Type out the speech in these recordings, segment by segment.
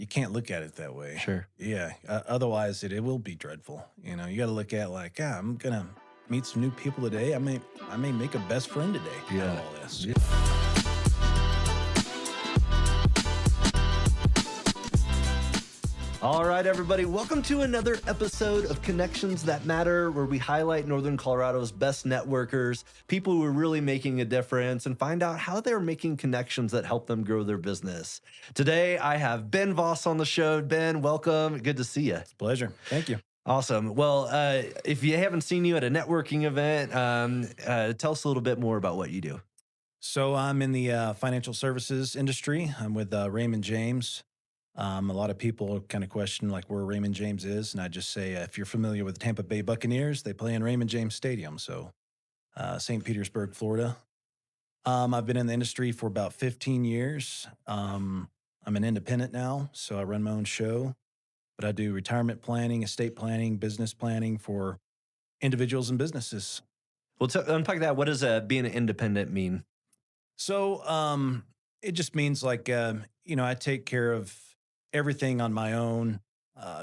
you can't look at it that way. Sure. Yeah. Otherwise, it will be dreadful. You got to look at like, I'm gonna meet some new people today. I may make a best friend today out of Yeah. all this. Yeah. All right, everybody. Welcome to another episode of Connections That Matter, where we highlight Northern Colorado's best networkers, people who are really making a difference, and find out how they're making connections that help them grow their business. Today, I have Ben Voss on the show. Ben, welcome. Good to see you. Pleasure. Thank you. Awesome. Well, if you haven't seen you at a networking event, tell us a little bit more about what you do. So I'm in the financial services industry. I'm with Raymond James. A lot of people kind of question like where Raymond James is, and I just say if you're familiar with the Tampa Bay Buccaneers, they play in Raymond James Stadium, so St. Petersburg, Florida. I've been in the industry for about 15 years. I'm an independent now, so I run my own show, but I do retirement planning, estate planning, business planning for individuals and businesses. Well, unpack that. What does being an independent mean? So it just means like, I take care of everything on my own.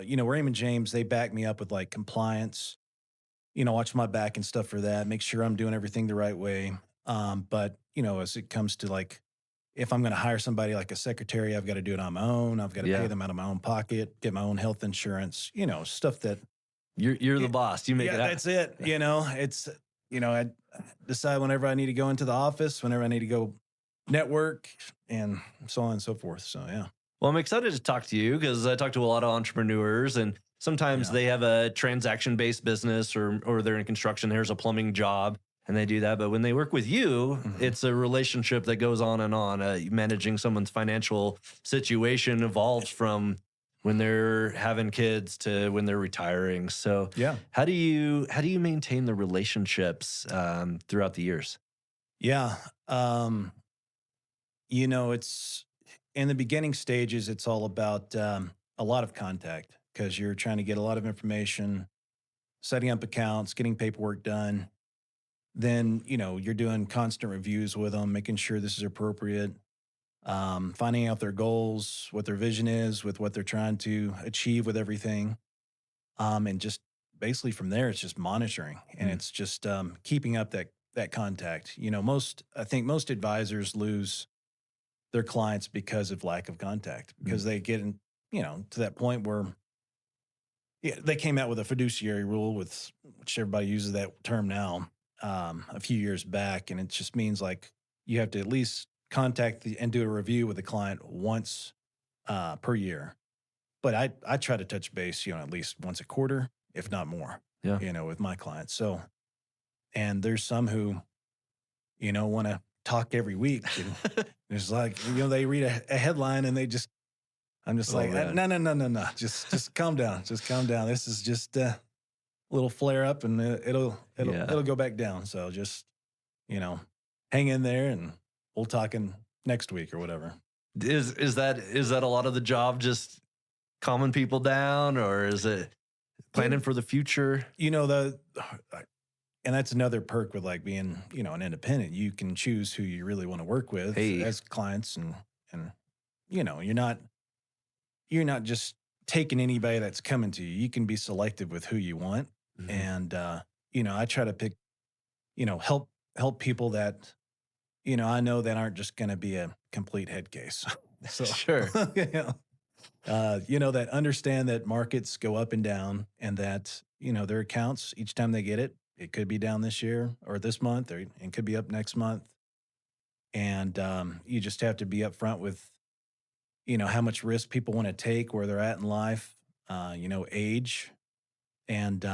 Raymond James, they back me up with like compliance, watch my back and stuff for that, make sure I'm doing everything the right way. But, as it comes to like, if I'm going to hire somebody like a secretary, I've got to do it on my own. I've got to pay them out of my own pocket, get my own health insurance, stuff that. You're the boss. You make it happen. That's it. It's, I decide whenever I need to go into the office, whenever I need to go network and so on and so forth. So, yeah. Well, I'm excited to talk to you because I talk to a lot of entrepreneurs, and sometimes they have a transaction-based business or they're in construction. There's a plumbing job, and they do that. But when they work with you, it's a relationship that goes on and on. Managing someone's financial situation evolves from when they're having kids to when they're retiring. So, how do you maintain the relationships throughout the years? Yeah, it's in the beginning stages. It's all about a lot of contact because you're trying to get a lot of information, setting up accounts, getting paperwork done. Then you're doing constant reviews with them, making sure this is appropriate. Finding out their goals, what their vision is, with what they're trying to achieve with everything. And just basically from there, it's just monitoring and it's just keeping up that contact. I think most advisors lose their clients because of lack of contact, because they get in, to that point where they came out with a fiduciary rule which everybody uses that term now, a few years back. And it just means like you have to at least contact and do a review with the client once per year. But I try to touch base, at least once a quarter, if not more, with my clients. So, and there's some who, want to talk every week. And it's like, they read a headline and I'm just like, no. Just calm down. Just calm down. This is just a little flare up and it'll go back down. So just, hang in there and we'll talk in next week or whatever. Is that a lot of the job, just calming people down, or is it planning for the future? And that's another perk with like being, an independent. You can choose who you really want to work with as clients, and you're not just taking anybody that's coming to you. You can be selective with who you want. And I try to pick, help people that I know that aren't just going to be a complete head case. So Sure. That understand that markets go up and down, and that, their accounts, each time they get it could be down this year or this month, or it could be up next month. And you just have to be upfront with, how much risk people want to take, where they're at in life, age, and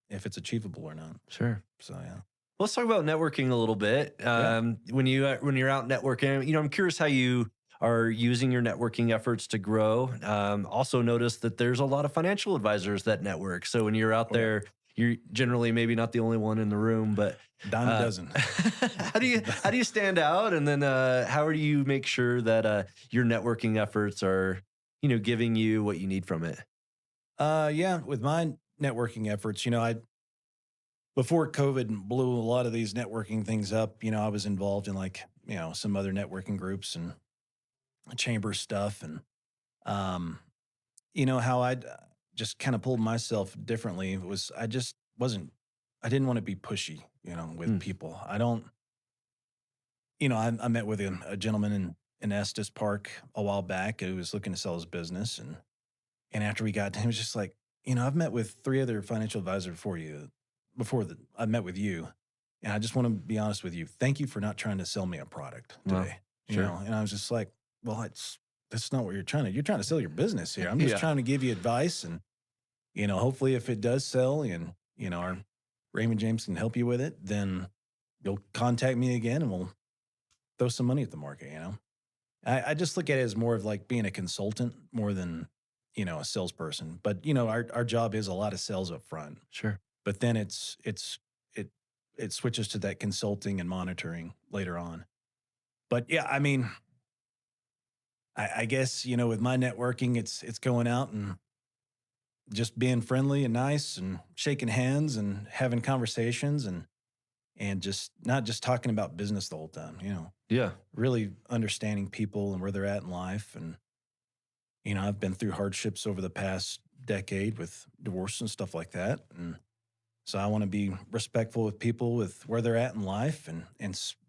if it's achievable or not. Sure. So, yeah. Let's talk about networking a little bit. When you're out networking, I'm curious how you are using your networking efforts to grow. Also notice that there's a lot of financial advisors that network. So when you're out there, you're generally maybe not the only one in the room, but dime a dozen. How do you stand out? And then how do you make sure that your networking efforts are, giving you what you need from it? With my networking efforts, before COVID blew a lot of these networking things up, I was involved in like, some other networking groups and chamber stuff. And Um, how just kind of pulled myself differently was I just wasn't, I didn't want to be pushy, with Mm, people. I don't, I met with a gentleman in Estes Park a while back who was looking to sell his business. And after we got done, he was just like, I've met with three other financial advisors before that I met with you. And I just want to be honest with you. Thank you for not trying to sell me a product well, today. sure. And I was just like, well, that's not what you're trying to sell your business here. I'm just Yeah. trying to give you advice. And, hopefully if it does sell and, our Raymond James can help you with it, then you'll contact me again and we'll throw some money at the market. I just look at it as more of like being a consultant more than, a salesperson. But, our job is a lot of sales up front. Sure. But then it it switches to that consulting and monitoring later on. But yeah, I mean, I guess, with my networking, it's going out and just being friendly and nice and shaking hands and having conversations and just not just talking about business the whole time. Yeah. Really understanding people and where they're at in life. And, I've been through hardships over the past decade with divorce and stuff like that. And so I want to be respectful with people with where they're at in life and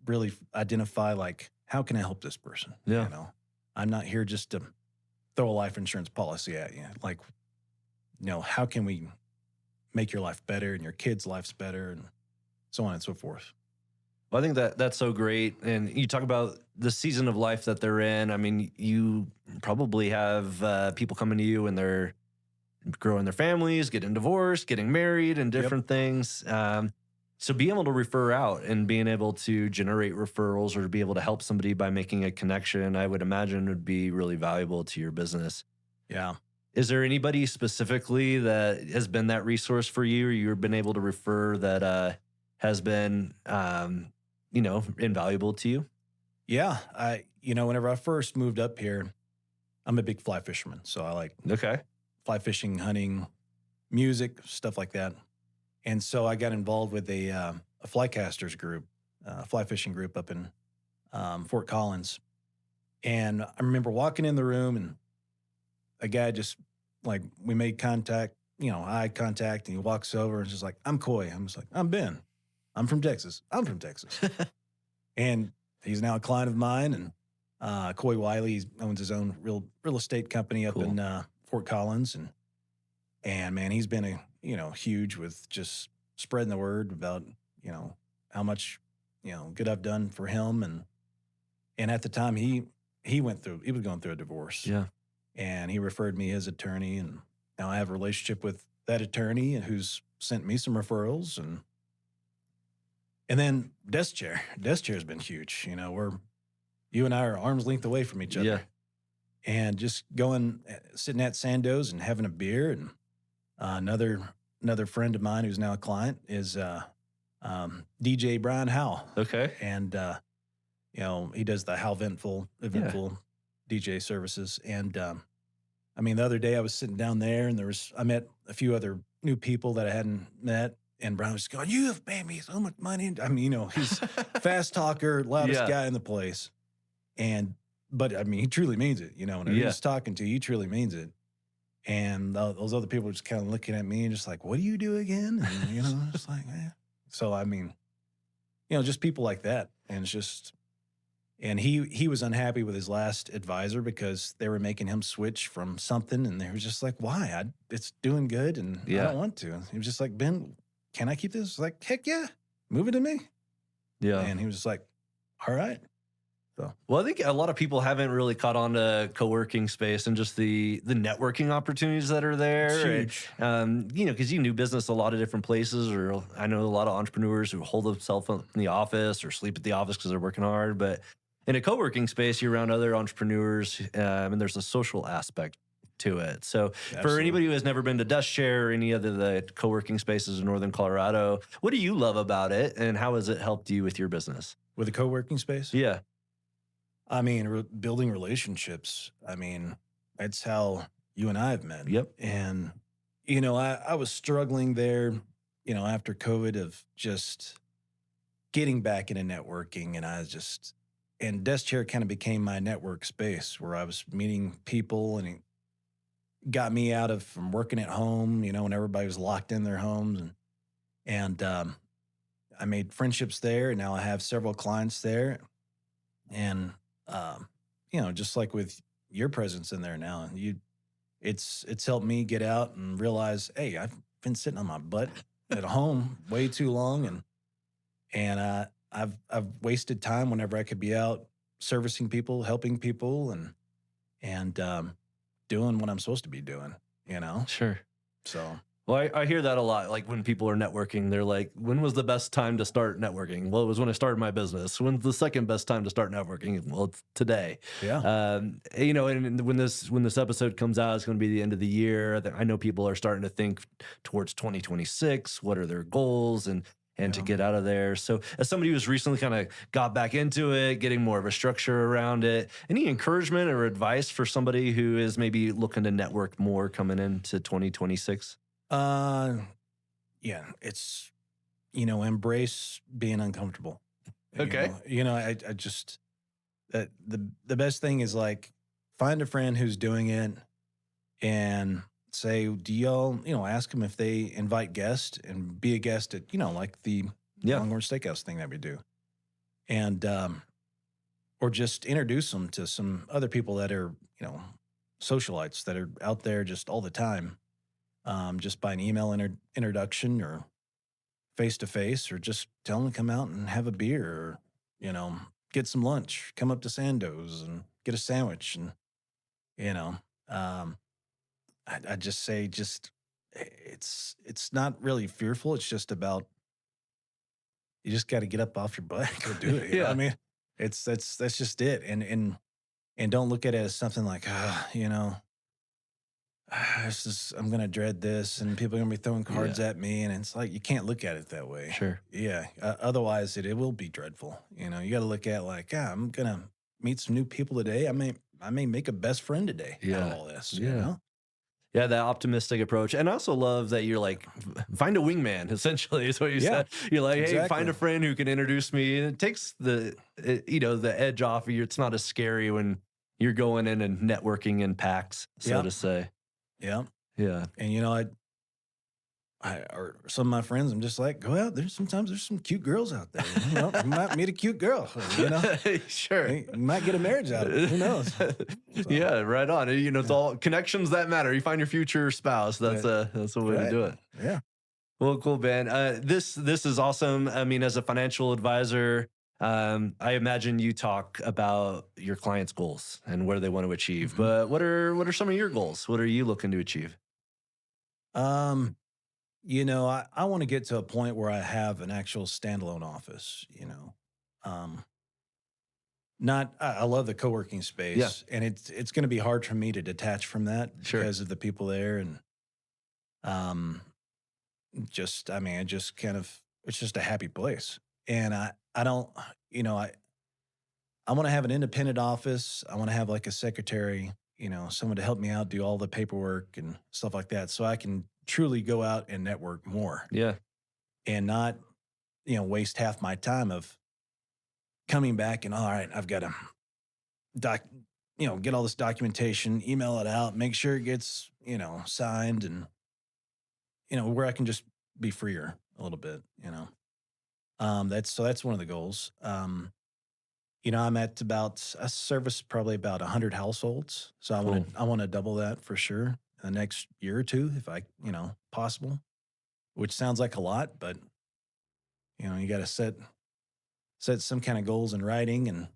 really identify like, how can I help this person? Yeah. I'm not here just to throw a life insurance policy at you. Like, how can we make your life better and your kids' lives better and so on and so forth. Well, I think that that's so great. And you talk about the season of life that they're in. I mean, you probably have people coming to you and they're growing their families, getting divorced, getting married, and Yep. different things. So being able to refer out and being able to generate referrals or to be able to help somebody by making a connection, I would imagine would be really valuable to your business. Yeah. Is there anybody specifically that has been that resource for you or you've been able to refer that has been, invaluable to you? Yeah. Whenever I first moved up here, I'm a big fly fisherman. So I like Okay. fly fishing, hunting, music, stuff like that. And so I got involved with a fly casters group, fly fishing group up in Fort Collins. And I remember walking in the room and a guy just like we made contact, eye contact, and he walks over and just like, I'm Coy. I'm just like, I'm Ben. I'm from Texas. I'm from Texas. And he's now a client of mine. And Coy Wiley owns his own real estate company up Cool. in Fort Collins. And man, he's been huge with just spreading the word about, how much, good I've done for him. And at the time he was going through a divorce Yeah. and he referred me his attorney. And now I have a relationship with that attorney and who's sent me some referrals. And then desk chair has been huge. You and I are arm's length away from each Yeah. other and just going, sitting at Sandoz and having a beer. And another friend of mine who's now a client is DJ Brian Howe. Okay. And, he does the How Yeah. Eventful DJ services. And, I mean, the other day I was sitting down there and I met a few other new people that I hadn't met. And Brian was going, you have paid me so much money. I mean, he's fast talker, loudest Yeah. guy in the place. But I mean, he truly means it. When Yeah. he's talking to you, he truly means it. And those other people were just kind of looking at me and just like, what do you do again? And, just like, eh. So, I mean, just people like that. And it's just, and he was unhappy with his last advisor because they were making him switch from something. And they were just like, why? It's doing good. And I Yeah. don't want to. He was just like, Ben, can I keep this? Like, heck yeah, move it to me. Yeah. And he was just like, all right. So, Well, I think a lot of people haven't really caught on to co-working space and just the networking opportunities that are there. it's huge. Because you can do business a lot of different places, or I know a lot of entrepreneurs who hold themselves in the office or sleep at the office because they're working hard. But in a co-working space, you're around other entrepreneurs, and there's a social aspect to it. So for Absolutely. anybody who has never been to Dust Chair or any other the co-working spaces in Northern Colorado, what do you love about it, and how has it helped you with your business? With a co-working space? Yeah. I mean, building relationships. I mean, that's how you and I have met. Yep. And, I was struggling there, after COVID of just getting back into networking. And Desk Chair kind of became my network space where I was meeting people and got me out of from working at home, when everybody was locked in their homes, and I made friendships there. And now I have several clients there, and um, just like with your presence in there now, it's helped me get out and realize, hey, I've been sitting on my butt at home way too long, and I've wasted time whenever I could be out servicing people, helping people, and doing what I'm supposed to be doing. You know, Sure. so Well, I hear that a lot. Like when people are networking, they're like, "When was the best time to start networking?" Well, it was when I started my business. When's the second best time to start networking? Well, it's today. yeah, And when this episode comes out, it's going to be the end of the year. I know people are starting to think towards 2026. What are their goals and to yeah. get out of there? So, as somebody who's recently kind of got back into it, getting more of a structure around it, any encouragement or advice for somebody who is maybe looking to network more coming into 2026? Uh, yeah, it's embrace being uncomfortable. Okay. I just the best thing is like find a friend who's doing it and say, do y'all, ask them if they invite guests and be a guest at, like the Yeah. Longhorn Steakhouse thing that we do. And, or just introduce them to some other people that are, socialites that are out there just all the time. Just by an email introduction or face to face, or just tell them to come out and have a beer, or, get some lunch, come up to Sandoz and get a sandwich. And, you know, um, I just say, it's not really fearful. It's just about, you just got to get up off your butt and go do it. You know what I Yeah. mean? That's just it. And don't look at it as something like, I'm gonna dread this, and people are gonna be throwing cards Yeah. at me, and it's like you can't look at it that way. Sure. Yeah, otherwise it will be dreadful. You got to look at like, I'm gonna meet some new people today. I may make a best friend today out of Yeah. all this. Yeah. Yeah, that optimistic approach. And I also love that you're like, find a wingman, essentially, is what you Yeah, said. You're like, hey, find exactly. a friend who can introduce me. And it takes the edge off of you. It's not as scary when you're going in and networking in packs, so Yeah, to say. yeah. Yeah. And I or some of my friends, I'm just like, go out there. Sometimes there's some cute girls out there. You might meet a cute girl. Sure. You might get a marriage out of it. Who knows? So, Yeah, right on. It's yeah, all connections that matter. You find your future spouse. That's right, a way to right. do it. Yeah. Well, cool, Ben. This is awesome. I mean, as a financial advisor, I imagine you talk about your clients' goals and where they want to achieve. Mhm. But what are some of your goals? What are you looking to achieve? Um, I want to get to a point where I have an actual standalone office. Um, not I love the co-working Yeah, space, and it's going to be hard for me to detach from that sure. because of the people there. And um just I mean, it just kind of it's just a happy place. And I don't, you know, I want to have an independent office. I want to have like a secretary, someone to help me out, do all the paperwork and stuff like that, so I can truly go out and network more Yeah, and not, waste half my time of coming back and, all right, I've got to doc, get all this documentation, email it out, make sure it gets, signed, and, where I can just be freer a little bit. That's one of the goals. I'm at about I service probably about 100 households, so I cool. want to I want to double that for sure in the next year or two if I, possible. Which sounds like a lot, but you got to set some kind of goals in writing and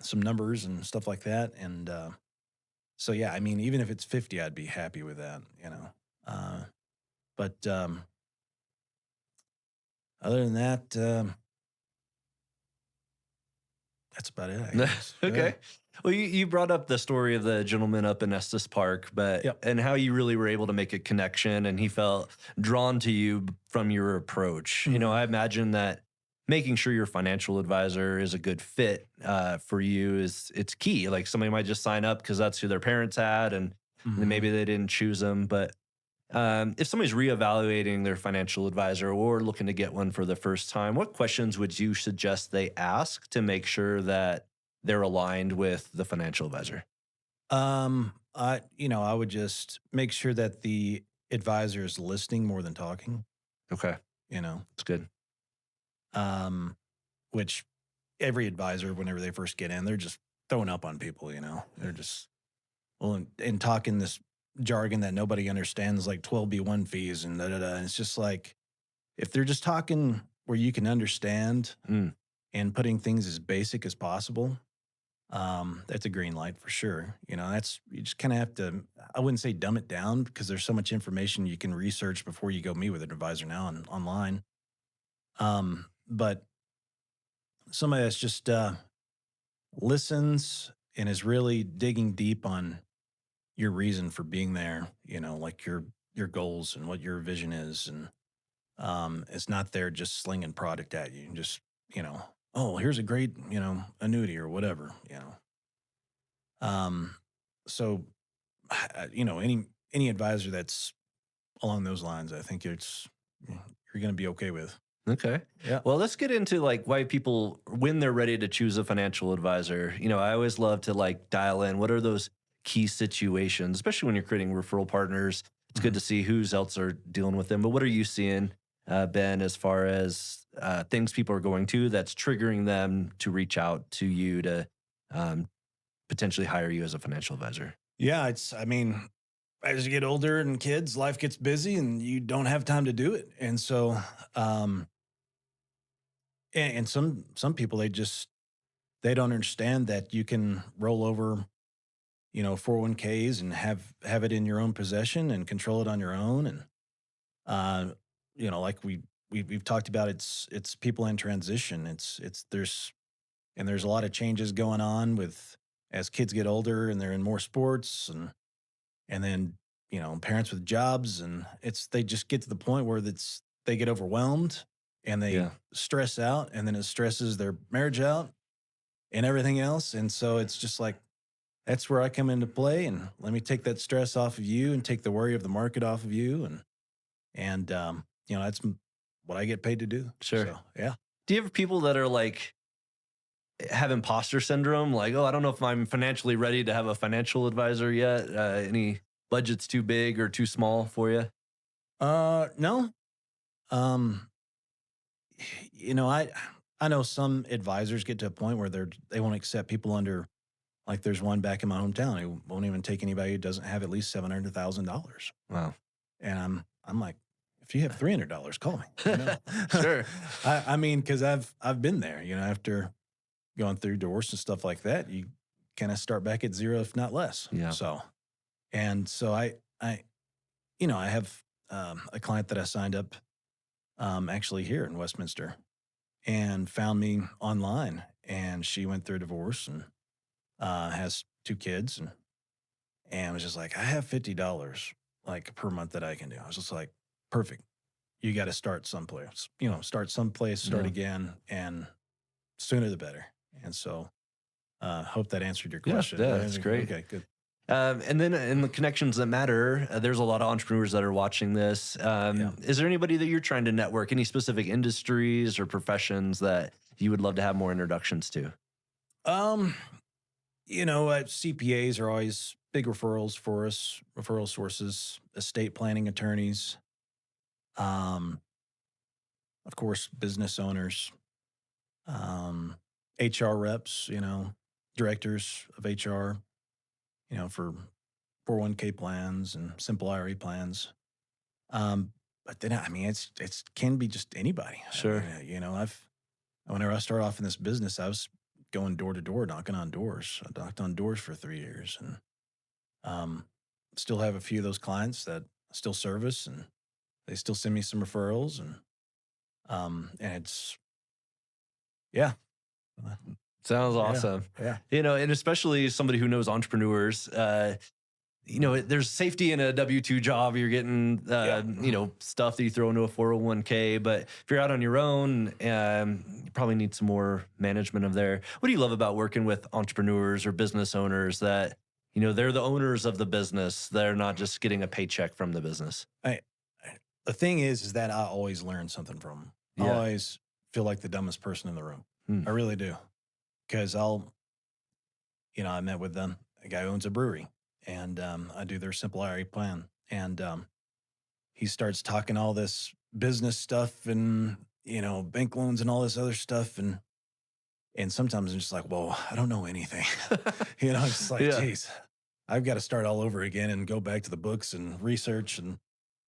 some numbers and stuff like that. And so yeah, I mean, even if it's 50, I'd be happy with that. Uh, but other than that, that's about it, I guess. Yeah. Okay. Well, you brought up the story of the gentleman up in Estes Park, but Yep. and how you really were able to make a connection, and he felt drawn to you from your approach. Mhm. I imagine that making sure your financial advisor is a good fit for you is it's key. Like somebody might just sign up because that's who their parents had, and then Mhm. maybe they didn't choose them, but if somebody's reevaluating their financial advisor or looking to get one for the first time, what questions would you suggest they ask to make sure that they're aligned with the financial advisor? I would just make sure that the advisor is listening more than talking, Okay, you know, that's good. um, which every advisor, whenever they first get in, they're just throwing up on people, they're just, well, and talking this jargon that nobody understands, like 12B1 fees and da da da. And it's just like, if they're just talking where you can understand Mm, and putting things as basic as possible, that's a green light for sure. That's, you just kind of have to, I wouldn't say dumb it down because there's so much information you can research before you go meet with an advisor now and online. But somebody that's just listens and is really digging deep on your reason for being there, like your goals and what your vision is, and it's not there just slinging product at you and just, oh, here's a great, annuity or whatever, um so any advisor that's along those lines, I think you're going to be okay with. okay. Yeah. Well, let's get into like why people, when they're ready to choose a financial advisor, I always love to like dial in what are those key situations, especially when you're creating referral partners. It's good Mhm. to see who's else are dealing with them. But what are you seeing, Ben, as far as things people are going to that's triggering them to reach out to you to um, potentially hire you as a financial advisor? Yeah, I mean, as you get older and kids, life gets busy and you don't have time to do it. And so, um, and some people, they don't understand that you can roll over, 401ks and have it in your own possession and control it on your own. And, uh, like we've talked about, it's people in transition. There's a lot of changes going on with, as kids get older and they're in more sports, and then, parents with jobs, and they just get to the point where they get overwhelmed and they Yeah. stress out, and then it stresses their marriage out and everything else. And so it's just like, that's where I come into play, and let me take that stress off of you and take the worry of the market off of you. And that's what I get paid to do. Sure. So yeah. Do you have people that are like, have imposter syndrome, like, oh, I don't know if I'm financially ready to have a financial advisor yet. Any budgets too big or too small for you? No. Um, I know some advisors get to a point where they won't accept people under, like there's one back in my hometown who won't even take anybody who doesn't have at least $700,000. Wow. And I'm like, if you have $300, call me. Sure. I mean, because I've been there. After going through divorce and stuff like that, you kind of start back at zero, if not less. Yeah. So I have a client that I signed up actually here in Westminster, and found me online, and she went through a divorce and has two kids, and was just like, I have $50 like per month that I can do. I was just like, perfect. You got to start someplace, start Yeah. again, and sooner the better. And so, hope that answered your Yeah. question. Yeah. That's great. Okay, good. And then in the connections that matter, there's a lot of entrepreneurs that are watching this. Yeah. Is there anybody that you're trying to network, any specific industries or professions that you would love to have more introductions to? Um, CPAs are always big referrals for us, referral sources, estate planning attorneys, um, of course, business owners, um, HR reps, directors of HR, for 401k plans and simple IRA plans. But then, I mean, it's can be just anybody. I Sure. mean, whenever I started off in this business, I was going door to door, knocking on doors. I knocked on doors for 3 years, and um, still have a few of those clients that I still service, and they still send me some referrals, and it's, yeah, Sounds yeah, awesome. yeah, And especially somebody who knows entrepreneurs, there's safety in a W-2 job. You're getting, yeah. stuff that you throw into a 401k. But if you're out on your own, you probably need some more management of there. What do you love about working with entrepreneurs or business owners that, they're the owners of the business? They're not just getting a paycheck from the business. I the thing is that I always learn something from 'em. I Yeah. always feel like the dumbest person in the room. Hmm. I really do, because I met with them. A guy who owns a brewery, and I do their simple IRA plan. And he starts talking all this business stuff and bank loans and all this other stuff, and sometimes I'm just like, whoa, I don't know anything. It's just like, Yeah. geez, I've got to start all over again and go back to the books and research and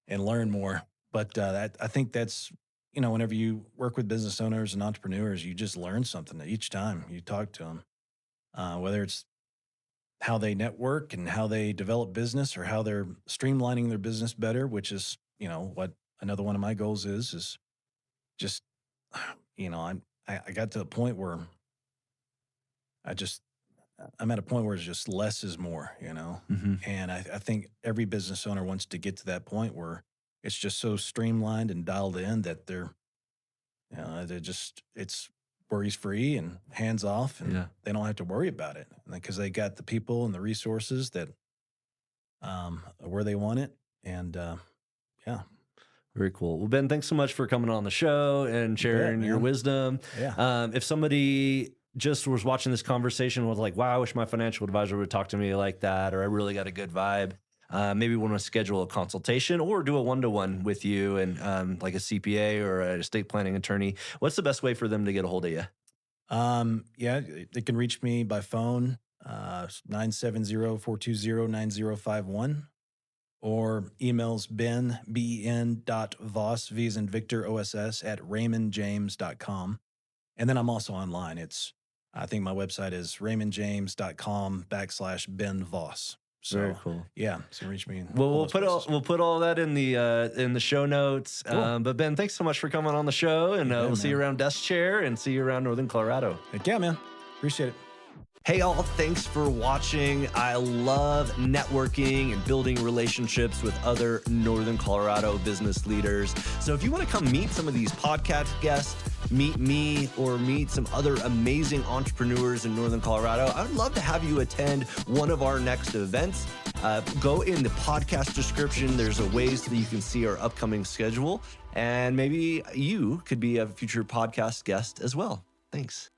learn more. But I think that's, whenever you work with business owners and entrepreneurs, you just learn something each time you talk to them, whether it's how they network and how they develop business or how they're streamlining their business better, which is, what another one of my goals is just, I got to a point where I just, I'm at a point where it's just less is more. Hmm. And I think every business owner wants to get to that point where it's just so streamlined and dialed in that it's worries free and hands off, and Yeah. they don't have to worry about it because they got the people and the resources that where they want it. And yeah, Very cool. Well, Ben, thanks so much for coming on the show and you bet, sharing your man. wisdom. Yeah. If somebody just was watching this conversation and was like, wow, I wish my financial advisor would talk to me like that, or I really got a good vibe, maybe want to schedule a consultation or do a one-to-one with you and like a CPA or a estate planning attorney, what's the best way for them to get a hold of you? Yeah, they can reach me by phone, 970-420-9051, or emails ben dot Voss, V as in Victor, OSS, at raymondjames.com. And then I'm also online. I think my website is raymondjames.com/Ben Voss. Very So cool. yeah, so reach me in Well, all those places. we'll put all that in the show notes. Cool. But Ben, thanks so much for coming on the show, and Yeah, we'll see you man. around Desk Chair and see you around Northern Colorado. Heck yeah, man. Appreciate it. Hey, all, thanks for watching. I love networking and building relationships with other Northern Colorado business leaders. So if you want to come meet some of these podcast guests, meet me, or meet some other amazing entrepreneurs in Northern Colorado, I would love to have you attend one of our next events. Go in the podcast description. There's a ways that you can see our upcoming schedule, and maybe you could be a future podcast guest as well. Thanks.